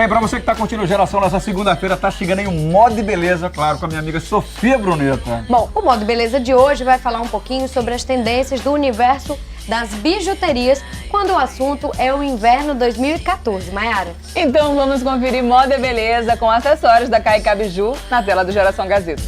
aí, pra você que tá curtindo o Geração nessa segunda-feira, tá chegando aí um Moda e Beleza, claro, com a minha amiga Sofia Bruneta. Bom, o Moda e Beleza de hoje vai falar um pouquinho sobre as tendências do universo das bijuterias, quando o assunto é o inverno 2014. Maiara? Então vamos conferir moda e beleza com acessórios da Caica Biju na tela do Geração Gazeta.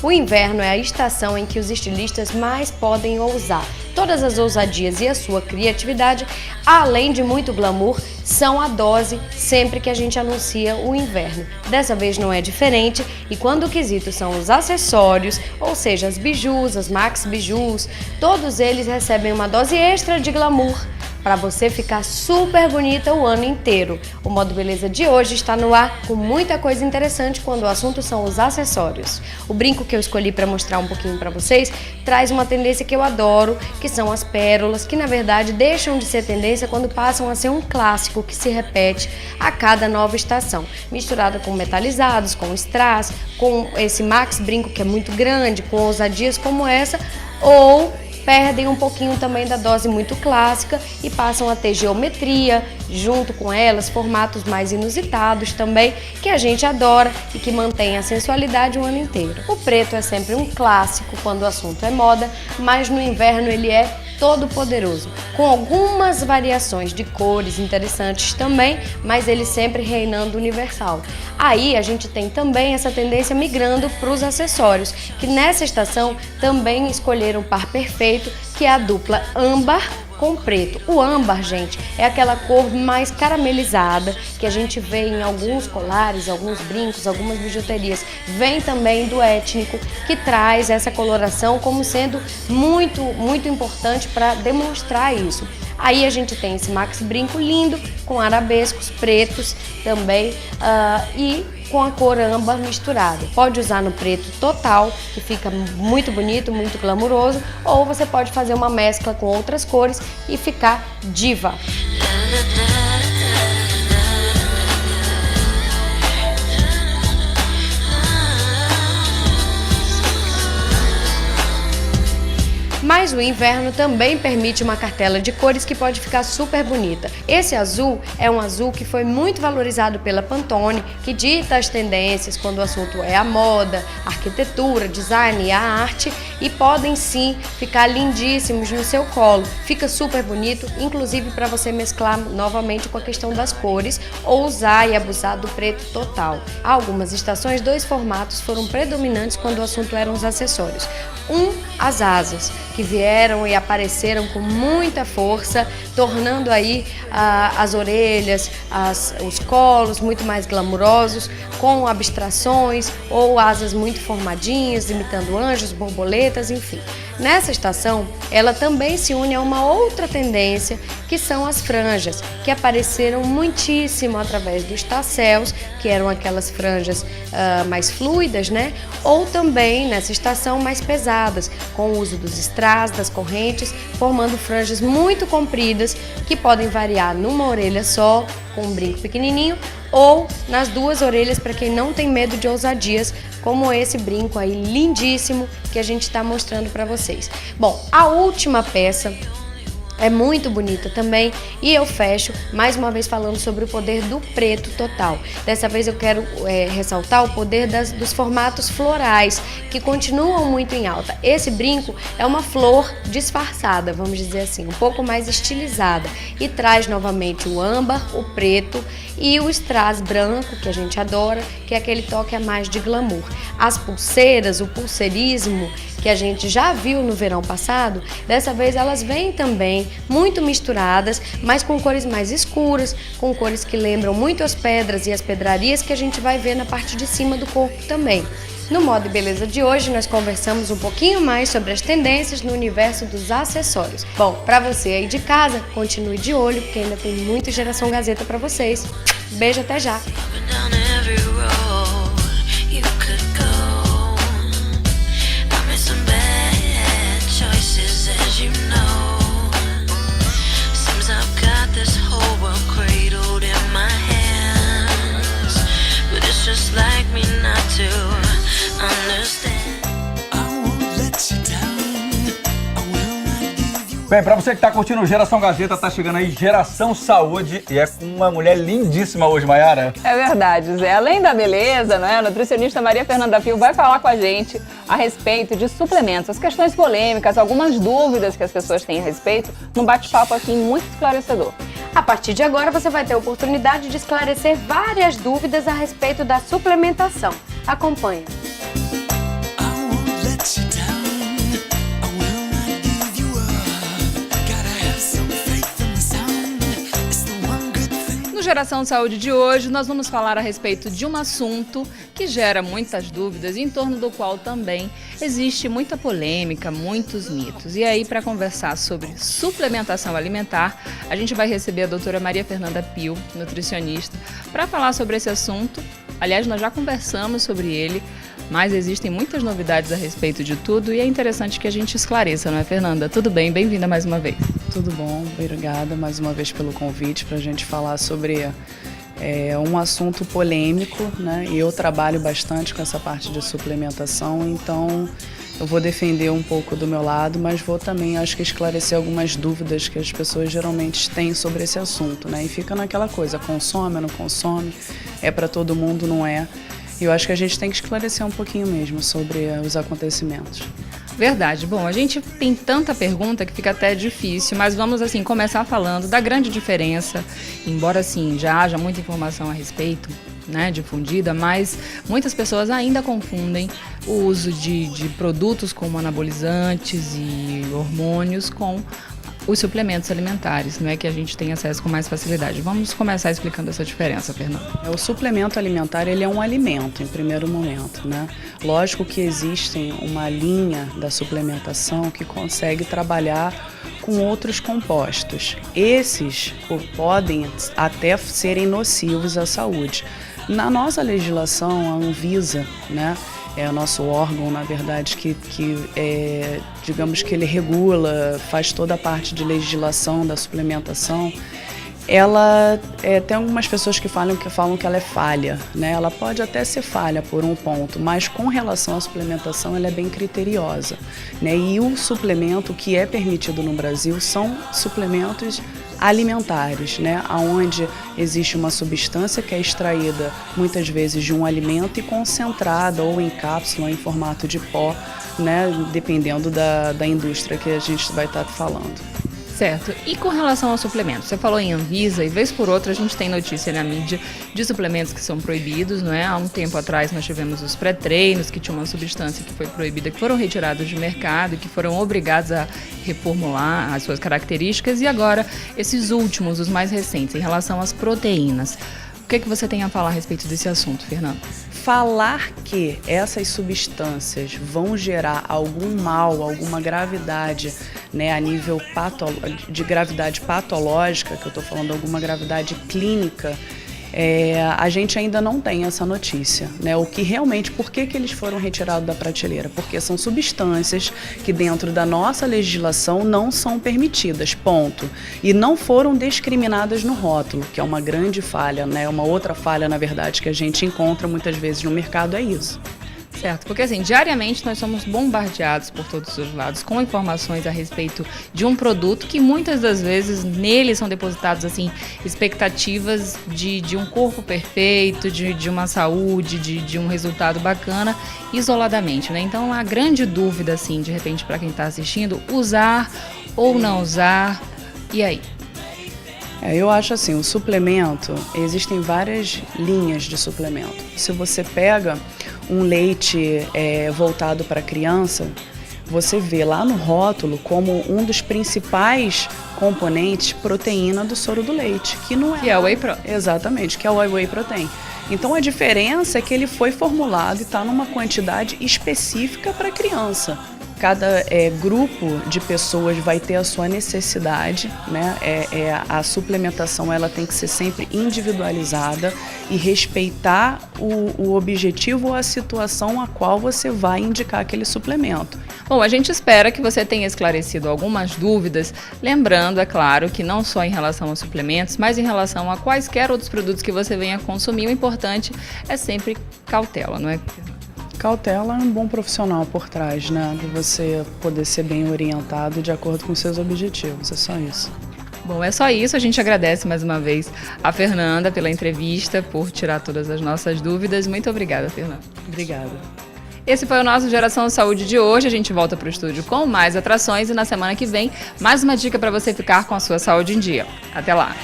O inverno é a estação em que os estilistas mais podem ousar. Todas as ousadias e a sua criatividade, além de muito glamour, são a dose sempre que a gente anuncia o inverno. Dessa vez não é diferente, e quando o quesito são os acessórios, ou seja, as bijus, as max bijus, todos eles recebem uma dose extra de glamour para você ficar super bonita o ano inteiro. O Moda Beleza de hoje está no ar com muita coisa interessante quando o assunto são os acessórios. O brinco que eu escolhi para mostrar um pouquinho para vocês traz uma tendência que eu adoro, que são as pérolas, que na verdade deixam de ser tendência quando passam a ser um clássico que se repete a cada nova estação, misturada com metalizados, com strass, com esse max brinco que é muito grande, com ousadias como essa, ou perdem um pouquinho também da dose muito clássica e passam a ter geometria, junto com elas, formatos mais inusitados também, que a gente adora e que mantém a sensualidade o ano inteiro. O preto é sempre um clássico quando o assunto é moda, mas no inverno ele é todo poderoso, com algumas variações de cores interessantes também, mas ele sempre reinando universal. Aí a gente tem também essa tendência migrando para os acessórios, que nessa estação também escolheram um par perfeito, que é a dupla âmbar com preto. O âmbar, gente, é aquela cor mais caramelizada que a gente vê em alguns colares, alguns brincos, algumas bijuterias. Vem também do étnico, que traz essa coloração como sendo muito importante para demonstrar isso. Aí a gente tem esse max brinco lindo, com arabescos pretos também e com a cor âmbar misturada. Pode usar no preto total, que fica muito bonito, muito glamuroso, ou você pode fazer uma mescla com outras cores e ficar diva. Mas o inverno também permite uma cartela de cores que pode ficar super bonita. Esse azul é um azul que foi muito valorizado pela Pantone, que dita as tendências quando o assunto é a moda, a arquitetura, design e a arte, e podem sim ficar lindíssimos no seu colo. Fica super bonito, inclusive para você mesclar novamente com a questão das cores ou usar e abusar do preto total. Há algumas estações, dois formatos foram predominantes quando o assunto eram os acessórios. As asas, que vieram e apareceram com muita força, tornando aí as orelhas, os colos muito mais glamurosos, com abstrações ou asas muito formadinhas, imitando anjos, borboletas, enfim. Nessa estação, ela também se une a uma outra tendência, que são as franjas, que apareceram muitíssimo através dos tassels, que eram aquelas franjas mais fluidas, né? Ou também, nessa estação, mais pesadas, com o uso dos strass, das correntes, formando franjas muito compridas, que podem variar numa orelha só, com um brinco pequenininho, ou nas duas orelhas para quem não tem medo de ousadias, como esse brinco aí lindíssimo que a gente está mostrando para vocês. Bom, a última peça é muito bonita também e eu fecho mais uma vez falando sobre o poder do preto total. Dessa vez eu quero ressaltar o poder dos formatos florais, que continuam muito em alta. Esse brinco é uma flor disfarçada, vamos dizer assim, um pouco mais estilizada, e traz novamente o âmbar, o preto e o strass branco, que a gente adora, que é aquele toque a mais de glamour. As pulseiras, o pulseirismo, que a gente já viu no verão passado, dessa vez elas vêm também muito misturadas, mas com cores mais escuras, com cores que lembram muito as pedras e as pedrarias que a gente vai ver na parte de cima do corpo também. No Moda e Beleza de hoje, nós conversamos um pouquinho mais sobre as tendências no universo dos acessórios. Bom, para você aí de casa, continue de olho, porque ainda tem muita Geração Gazeta para vocês. Beijo, até já! Just like me not to understand. I won't let you down. I will Bem, pra você que tá curtindo o Geração Gazeta, tá chegando aí Geração Saúde e é com uma mulher lindíssima hoje, Mayara. É verdade, Zé. Além da beleza, né, a nutricionista Maria Fernanda Pio vai falar com a gente a respeito de suplementos, as questões polêmicas, algumas dúvidas que as pessoas têm a respeito, num bate-papo aqui muito esclarecedor. A partir de agora você vai ter a oportunidade de esclarecer várias dúvidas a respeito da suplementação. Acompanhe. No Geração Saúde de hoje, nós vamos falar a respeito de um assunto que gera muitas dúvidas e em torno do qual também existe muita polêmica, muitos mitos. E aí, para conversar sobre suplementação alimentar, a gente vai receber a doutora Maria Fernanda Pio, nutricionista, para falar sobre esse assunto. Aliás, nós já conversamos sobre ele, mas existem muitas novidades a respeito de tudo e é interessante que a gente esclareça, não é, Fernanda? Tudo bem? Bem-vinda mais uma vez. Tudo bom, obrigada mais uma vez pelo convite para a gente falar sobre um assunto polêmico, né? E eu trabalho bastante com essa parte de suplementação, então eu vou defender um pouco do meu lado, mas vou também, acho que, esclarecer algumas dúvidas que as pessoas geralmente têm sobre esse assunto, né? E fica naquela coisa, consome ou não consome, é para todo mundo, não é? E eu acho que a gente tem que esclarecer um pouquinho mesmo sobre os acontecimentos. Verdade. Bom, a gente tem tanta pergunta que fica até difícil, mas vamos assim começar falando da grande diferença, embora assim já haja muita informação a respeito, né, difundida, mas muitas pessoas ainda confundem o uso de produtos como anabolizantes e hormônios com os suplementos alimentares, não é que a gente tem acesso com mais facilidade. Vamos começar explicando essa diferença, Fernanda. O suplemento alimentar, ele é um alimento em primeiro momento, né? Lógico que existem uma linha da suplementação que consegue trabalhar com outros compostos. Esses podem até serem nocivos à saúde. Na nossa legislação, a Anvisa, né? É o nosso órgão, na verdade, digamos que ele regula, faz toda a parte de legislação da suplementação. Ela tem algumas pessoas que falam que ela é falha, né? Ela pode até ser falha por um ponto, mas com relação à suplementação ela é bem criteriosa, né? E o suplemento que é permitido no Brasil são suplementos alimentares, né? Onde existe uma substância que é extraída muitas vezes de um alimento e concentrada ou em cápsula ou em formato de pó, né? Dependendo da indústria que a gente vai estar falando. Certo. E com relação aos suplementos? Você falou em Anvisa e vez por outra a gente tem notícia na mídia de suplementos que são proibidos, não é? Há um tempo atrás nós tivemos os pré-treinos que tinham uma substância que foi proibida, que foram retirados de mercado e que foram obrigados a reformular as suas características e agora esses últimos, os mais recentes, em relação às proteínas. O que você tem a falar a respeito desse assunto, Fernanda? Falar que essas substâncias vão gerar algum mal, alguma gravidade, né, a nível de gravidade patológica, que eu estou falando alguma gravidade clínica, a gente ainda não tem essa notícia, né? O que realmente, por que eles foram retirados da prateleira? Porque são substâncias que dentro da nossa legislação não são permitidas, ponto. E não foram discriminadas no rótulo, que é uma grande falha, né? Uma outra falha, na verdade, que a gente encontra muitas vezes no mercado é isso. Certo, porque assim, diariamente nós somos bombardeados por todos os lados com informações a respeito de um produto que muitas das vezes nele são depositados assim expectativas de um corpo perfeito, de uma saúde, de um resultado bacana isoladamente, né? Então a grande dúvida assim, de repente para quem está assistindo, usar ou não usar, e aí? Eu acho assim, o suplemento, existem várias linhas de suplemento. Se você pega um leite voltado para criança, você vê lá no rótulo como um dos principais componentes proteína do soro do leite, que não é... Que é o whey protein. Exatamente, que é o whey protein. Então a diferença é que ele foi formulado e está numa quantidade específica para criança. Cada grupo de pessoas vai ter a sua necessidade, né? A suplementação ela tem que ser sempre individualizada e respeitar o objetivo ou a situação a qual você vai indicar aquele suplemento. Bom, a gente espera que você tenha esclarecido algumas dúvidas, lembrando, é claro, que não só em relação aos suplementos, mas em relação a quaisquer outros produtos que você venha consumir, o importante é sempre cautela, não é? Cautela é um bom profissional por trás, né? De você poder ser bem orientado de acordo com seus objetivos, é só isso. Bom, é só isso. A gente agradece mais uma vez a Fernanda pela entrevista, por tirar todas as nossas dúvidas. Muito obrigada, Fernanda. Obrigada. Esse foi o nosso Geração Saúde de hoje. A gente volta para o estúdio com mais atrações e na semana que vem, mais uma dica para você ficar com a sua saúde em dia. Até lá!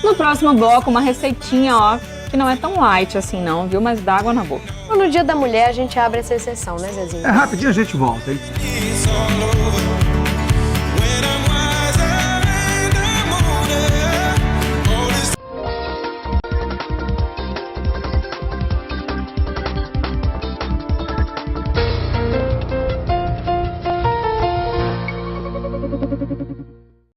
No próximo bloco, uma receitinha, ó, que não é tão light assim não, viu? Mas dá água na boca. No Dia da Mulher a gente abre essa exceção, né, Zezinho? Rapidinho a gente volta, hein?